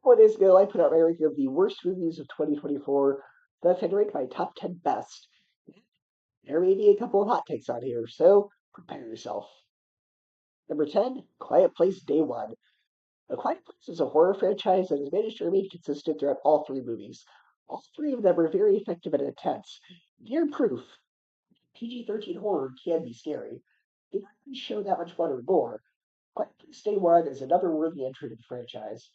4 days ago, I put out my ranking of the worst movies of 2024. That's had ranked my top 10 best. There may be a couple of hot takes on here, so prepare yourself. Number 10, Quiet Place Day One. A Quiet Place is a horror franchise that has managed to remain consistent throughout all three movies. All three of them are very effective and intense. Near proof PG-13 horror can be scary. They don't really show that much fun or gore. Quiet Place Day One is another worthy entry to the franchise.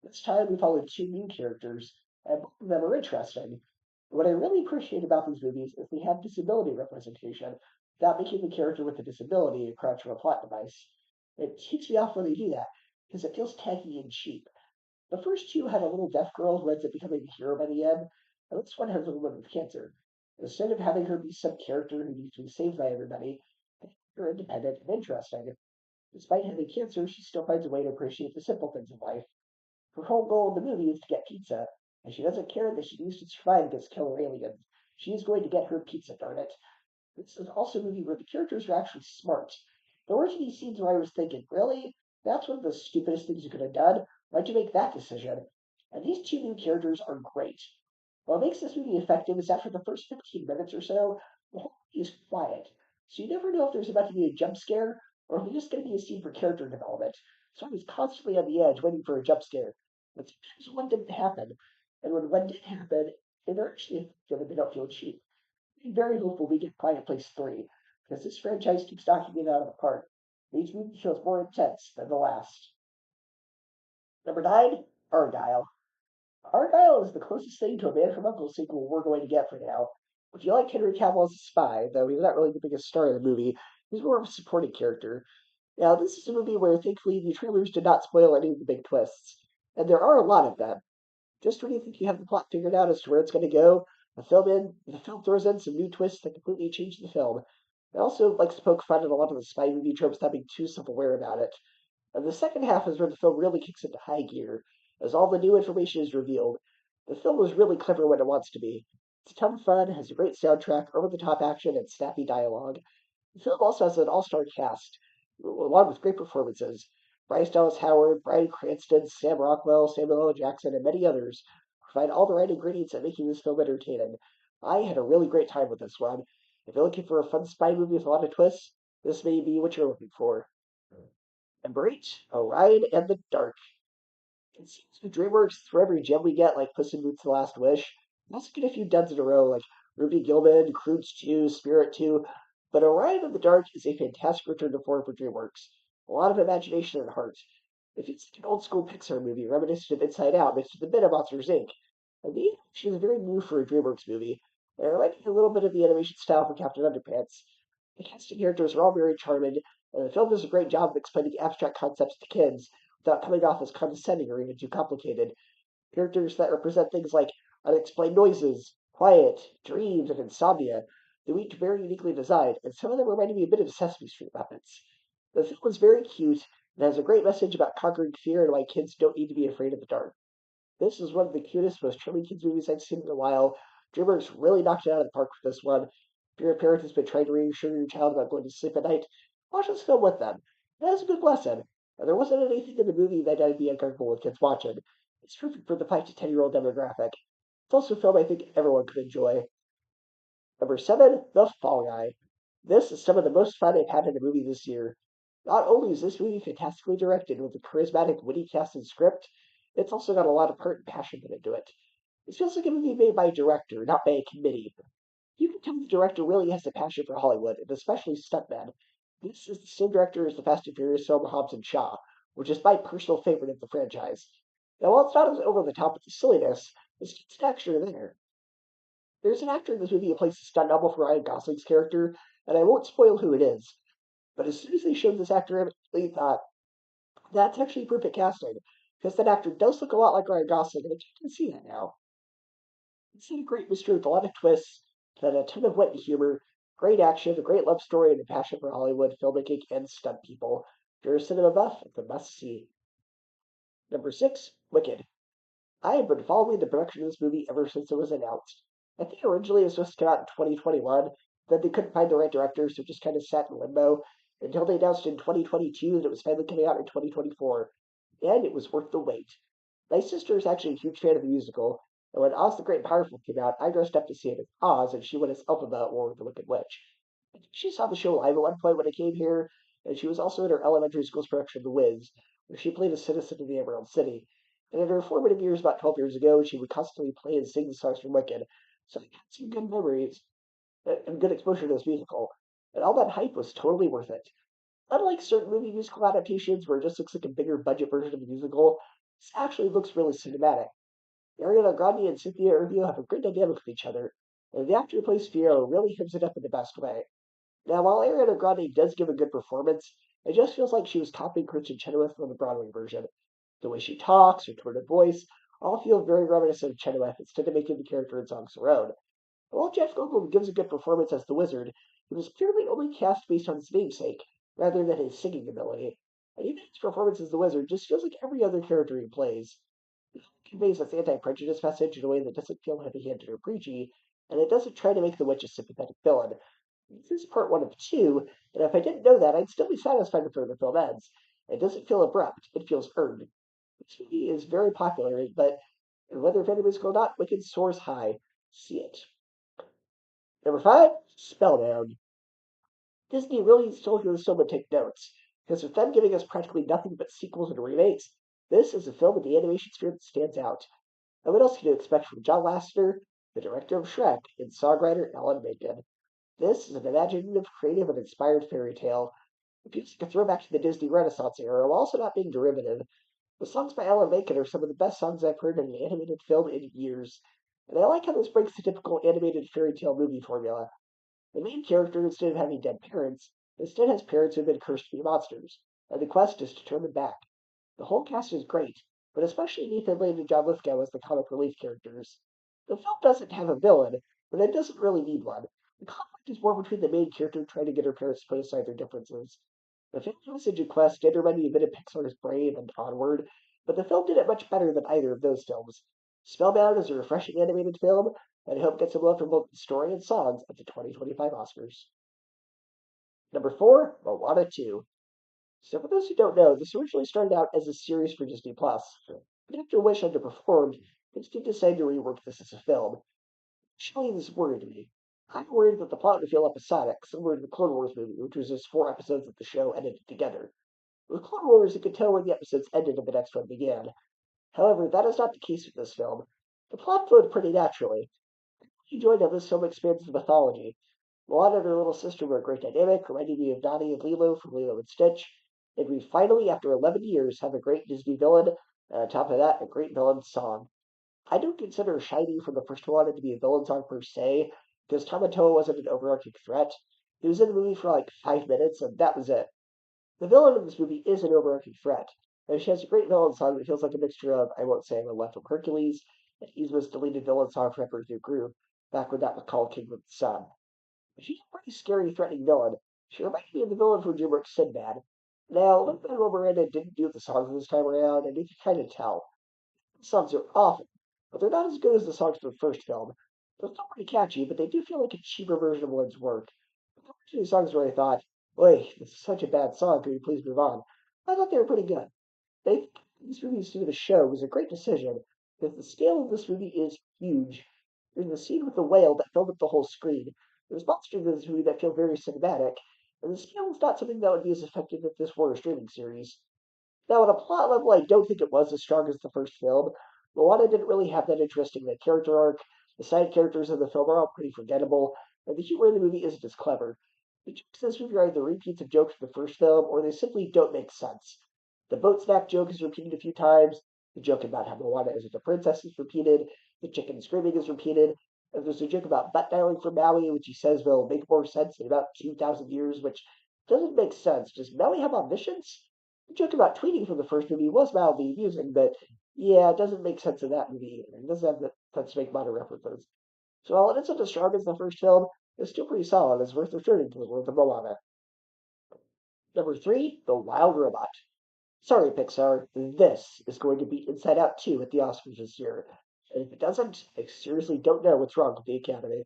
This time we followed two new characters, and both of them are interesting. What I really appreciate about these movies is they have disability representation without making the character with the disability a crutch or a plot device. It takes me off when they do that, because it feels tacky and cheap. The first two had a little deaf girl who ends up becoming the hero by the end, and this one has a woman with cancer. Instead of having her be some character who needs to be saved by everybody, they make her independent and interesting. Despite having cancer, she still finds a way to appreciate the simple things of life. Her whole goal in the movie is to get pizza, and she doesn't care that she needs to survive against killer aliens. She is going to get her pizza, darn it. This is also a movie where the characters are actually smart. There weren't any scenes where I was thinking, really? That's one of the stupidest things you could have done? Why'd you make that decision? And these two new characters are great. What makes this movie effective is that for the first 15 minutes or so, the whole movie is quiet. So you never know if there's about to be a jump scare or if it's just going to be a scene for character development. So I was constantly on the edge waiting for a jump scare. But sometimes one didn't happen. And when one did happen, they're actually effective and they don't feel cheap. I'm very hopeful we get Quiet Place 3, because this franchise keeps knocking it out of the park. Each movie feels more intense than the last. Number 9, Argyle. Argyle is the closest thing to a Man from U.N.C.L.E. sequel we're going to get for now. If you like Henry Cavill as a spy, though he's not really the biggest star of the movie, he's more of a supporting character. Now, this is a movie where thankfully the trailers did not spoil any of the big twists, and there are a lot of them. Just when you think you have the plot figured out as to where it's going to go, the film throws in some new twists that completely change the film. It also likes to poke fun at a lot of the spy movie tropes without being too self-aware about it. And the second half is where the film really kicks into high gear, as all the new information is revealed. The film is really clever when it wants to be. It's a ton of fun, has a great soundtrack, over-the-top action, and snappy dialogue. The film also has an all-star cast, along with great performances. Bryce Dallas Howard, Bryan Cranston, Sam Rockwell, Samuel L. Jackson, and many others provide all the right ingredients at making this film entertaining. I had a really great time with this one. If you're looking for a fun spy movie with a lot of twists, this may be what you're looking for. Number 8, Orion and the Dark. It seems with DreamWorks, for every gem we get, like Puss in Boots: The Last Wish, we also get a few duds in a row, like Ruby Gilman, Croods 2, Spirit 2. But Orion and the Dark is a fantastic return to form for DreamWorks. A lot of imagination and heart. It feels like an old school Pixar movie, reminiscent of Inside Out, mixed with a bit of Monsters Inc. And the animation is very new for a DreamWorks movie. And it reminded me a little bit of the animation style for Captain Underpants. The cast and characters are all very charming, and the film does a great job of explaining abstract concepts to kids without coming off as condescending or even too complicated. Characters that represent things like unexplained noises, quiet, dreams, and insomnia. They're each very uniquely designed, and some of them reminded me a bit of Sesame Street Muppets. The film is very cute and has a great message about conquering fear and why kids don't need to be afraid of the dark. This is one of the cutest, most charming kids movies I've seen in a while. DreamWorks really knocked it out of the park with this one. If you're a parent who's been trying to reassure your child about going to sleep at night, watch this film with them. It has a good lesson, and there wasn't anything in the movie that I'd be uncomfortable with kids watching. It's perfect for the 5 to 10-year-old demographic. It's also a film I think everyone could enjoy. Number 7, The Fall Guy. This is some of the most fun I've had in a movie this year. Not only is this movie fantastically directed with a charismatic, witty cast and script, it's also got a lot of heart and passion put into it. It feels like a movie made by a director, not by a committee. You can tell the director really has a passion for Hollywood, and especially stuntmen. This is the same director as the Fast and Furious film Hobbs and Shaw, which is my personal favorite of the franchise. Now, while it's not as over the top with the silliness, there's just an extra there. There's an actor in this movie who plays the stunt double for Ryan Gosling's character, and I won't spoil who it is. But as soon as they showed this actor, I immediately thought, that's actually perfect casting, because that actor does look a lot like Ryan Gosling, and I can see that now. It's a great mystery with a lot of twists, and a ton of wit and humor, great action, a great love story, and a passion for Hollywood, filmmaking, and stunt people. If you're a cinema buff, it's a must see. Number 6, Wicked. I have been following the production of this movie ever since it was announced. I think originally it was supposed to come out in 2021, then they couldn't find the right director, so it just kind of sat in limbo until they announced in 2022 that it was finally coming out in 2024. And it was worth the wait. My sister is actually a huge fan of the musical, and when Oz the Great and Powerful came out, I dressed up to see it as Oz, and she went as Elphaba or the Wicked Witch. She saw the show live at one point when I came here, and she was also in her elementary school's production of The Wiz, where she played a citizen of the Emerald City. And in her formative years, about 12 years ago, she would constantly play and sing the songs from Wicked, so I had some good memories and good exposure to this musical. And all that hype was totally worth it. Unlike certain movie musical adaptations where it just looks like a bigger budget version of a musical, this actually looks really cinematic. Ariana Grande and Cynthia Erivo have a great dynamic with each other, and the actor who plays Fiero really hits it up in the best way. Now, while Ariana Grande does give a good performance, it just feels like she was copying Kristen Chenoweth from the Broadway version. The way she talks, her tone of voice, all feel very reminiscent of Chenoweth instead of making the character in songs her own. While Jeff Goldblum gives a good performance as the wizard, he was clearly only cast based on his namesake, rather than his singing ability. And even his performance as the wizard just feels like every other character he plays. It conveys this anti-prejudice message in a way that doesn't feel heavy-handed or preachy, and it doesn't try to make the witch a sympathetic villain. This is part one of two, and if I didn't know that, I'd still be satisfied with where the film ends. It doesn't feel abrupt, it feels earned. This movie is very popular, but whether fan musical or not, Wicked soars high. See it. Number five, Spellbound. Disney really still knows someone take notes, because with them giving us practically nothing but sequels and remakes, this is a film in the animation sphere that stands out. And what else can you expect from John Lasseter, the director of Shrek, and songwriter Alan Menken? This is an imaginative, creative, and inspired fairy tale. It feels like a throwback to the Disney Renaissance era while also not being derivative. The songs by Alan Menken are some of the best songs I've heard in an animated film in years, and I like how this breaks the typical animated fairy tale movie formula. The main character, instead of having dead parents, instead has parents who have been cursed to be monsters, and the quest is to turn them back. The whole cast is great, but especially Nathan Lane and John Lithgow as the comic relief characters. The film doesn't have a villain, but it doesn't really need one. The conflict is more between the main character trying to get her parents to put aside their differences. The family message and quest did remind me a bit of Pixar's Brave and Onward, but the film did it much better than either of those films. Spellbound is a refreshing animated film, and I hope gets some love for both the story and songs at the 2025 Oscars. Number four, Moana 2. So for those who don't know, this originally started out as a series for Disney Plus, but after Wish underperformed, Disney decided to rework this as a film. Actually, this worried me. I worried that the plot would feel episodic, similar to the Clone Wars movie, which was just 4 episodes of the show edited together. With Clone Wars, you could tell where the episodes ended and the next one began. However, that is not the case with this film. The plot flowed pretty naturally. I enjoyed how this film expands the mythology. Moana and her little sister were a great dynamic, reminding me of Nani and Lilo from Lilo and Stitch. And we finally, after 11 years, have a great Disney villain, and on top of that, a great villain song. I don't consider Shiny from the first one to be a villain song per se, because Tamatoa wasn't an overarching threat. He was in the movie for like 5 minutes, and that was it. The villain in this movie is an overarching threat, and she has a great villain song that feels like a mixture of I Won't Say I'm a Left from Hercules and Yzma's deleted villain song from Emperor Through Groove, back when that was called Kingdom of the Sun. She's a pretty scary, threatening villain. She reminds me of the villain from DreamWorks' Sinbad. Now, Lin-Manuel Miranda didn't do the songs this time around, and you can kind of tell. The songs are awful, but they're not as good as the songs from the first film. They're still pretty catchy, but they do feel like a cheaper version of Lynn's work. There were two songs where I thought, boy, this is such a bad song, can we please move on? I thought they were pretty good. They think this movie's to the show was a great decision, because the scale of this movie is huge. There's the scene with the whale that filled up the whole screen. There's monsters in this movie that feel very cinematic, and the scale is not something that would be as effective if this were a streaming series. Now, on a plot level, I don't think it was as strong as the first film. Moana didn't really have that interesting character arc. The side characters in the film are all pretty forgettable, and the humor in the movie isn't as clever. The jokes in this movie are either repeats of jokes from the first film, or they simply don't make sense. The boat snack joke is repeated a few times. The joke about how Moana isn't a princess is repeated. The chicken screaming is repeated. And there's a joke about butt dialing for Maui, which he says will make more sense in about 2,000 years, which doesn't make sense. Does Maui have omniscience? The joke about tweeting from the first movie was mildly amusing, but yeah, it doesn't make sense in that movie either. It doesn't have the sense to make modern references. So while it isn't as strong as the first film, it's still pretty solid. It's worth returning to the world of Moana. Number three, The Wild Robot. Sorry, Pixar, this is going to beat Inside Out 2 at the Oscars this year. And if it doesn't, I seriously don't know what's wrong with the Academy.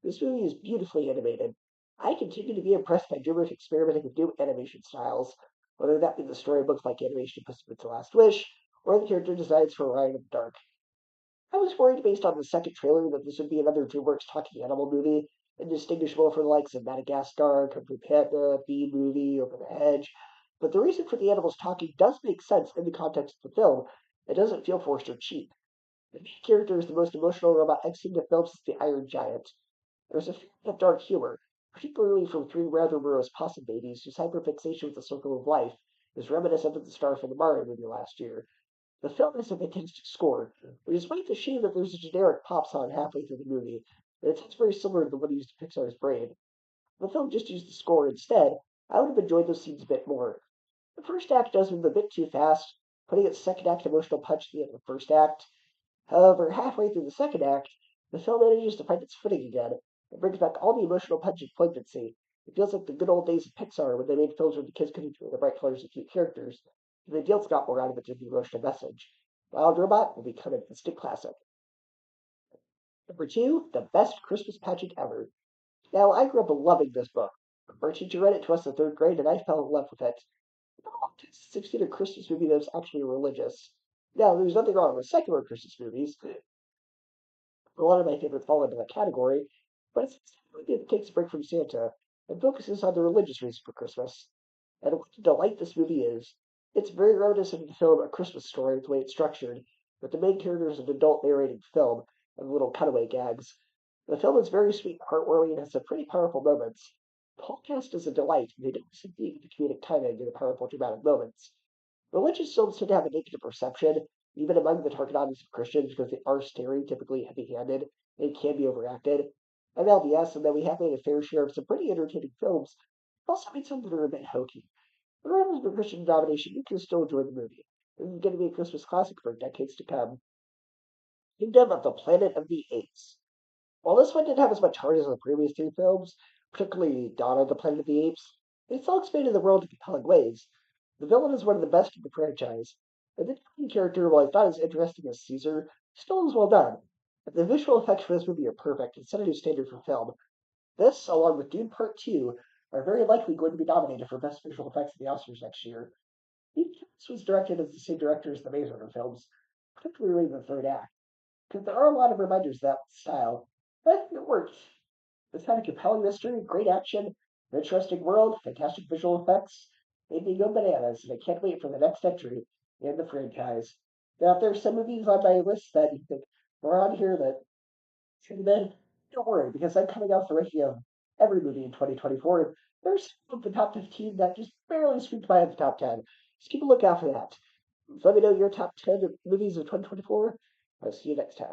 This movie is beautifully animated. I continue to be impressed by DreamWorks experimenting with new animation styles, whether that be the storybooks like Animation Pacific's The Last Wish, or the character designs for Orion of the Dark. I was worried based on the second trailer that this would be another DreamWorks talking animal movie, indistinguishable from the likes of Madagascar, Kung Fu Panda, Bee Movie, Over the Hedge. But the reason for the animals talking does make sense in the context of the film. It doesn't feel forced or cheap. The main character is the most emotional robot I've seen in film since the Iron Giant. There's a feeling of dark humor, particularly from three rather morose possum babies whose hyperfixation with the circle of life is reminiscent of the star from the Mario movie last year. The film has a fantastic score, which is quite a shame that there's a generic pop song halfway through the movie, and it sounds very similar to the one used in Pixar's Brain. If the film just used the score instead, I would have enjoyed those scenes a bit more. The first act does move a bit too fast, putting its second act emotional punch at the end of the first act. However, halfway through the second act, the film manages to find its footing again and brings back all the emotional punch and poignancy. It feels like the good old days of Pixar when they made films where the kids could enjoy the bright colors and cute characters, and the deals got more out of it than the emotional message. Wild Robot will become an instant classic. Number two, the best Christmas pageant ever. Now, I grew up loving this book. Our teacher read it to us in third grade, and I fell in love with it. No one takes a succeed a Christmas movie that was actually religious. Now, there's nothing wrong with secular Christmas movies. A lot of my favorites fall into that category, but it's a movie that takes a break from Santa and focuses on the religious reason for Christmas. And what a delight this movie is. It's very reminiscent of the film A Christmas Story, the way it's structured, with the main character as an adult narrating the film and little cutaway gags. The film is very sweet and heartwarming and has some pretty powerful moments. The whole cast is a delight, and they don't miss a beat with the comedic timing and the powerful dramatic moments. Religious films tend to have a negative perception, even among the target audience of Christians, because they are stereotypically heavy-handed and can be overacted. I'm LDS, and then we have made a fair share of some pretty entertaining films. We've also made some that are a bit hokey. Regardless of the Christian denomination, you can still enjoy the movie. This is going to be a Christmas classic for decades to come. Kingdom of the Planet of the Apes. While this one didn't have as much heart as the previous three films, particularly Dawn of the Planet of the Apes, they still expanded the world in compelling ways. The villain is one of the best in the franchise, and the main character, while he's not as interesting as Caesar, still is well done. And the visual effects for this movie are perfect and set a new standard for film. This, along with Dune Part 2, are very likely going to be nominated for Best Visual Effects at the Oscars next year. This was directed as the same director as the Maze Runner films, particularly the third act, because there are a lot of reminders of that style, but I think it works. It's had a compelling mystery, great action, an interesting world, fantastic visual effects, made me go bananas, and I can't wait for the next entry in the franchise. Now, if there's some movies on my list that you think are on here that should have been, don't worry, because I'm coming out with the ranking of every movie in 2024, and there's some of the top 15 that just barely squeaked by at the top 10. Just keep a lookout for that. So let me know your top 10 movies of 2024. I'll see you next time.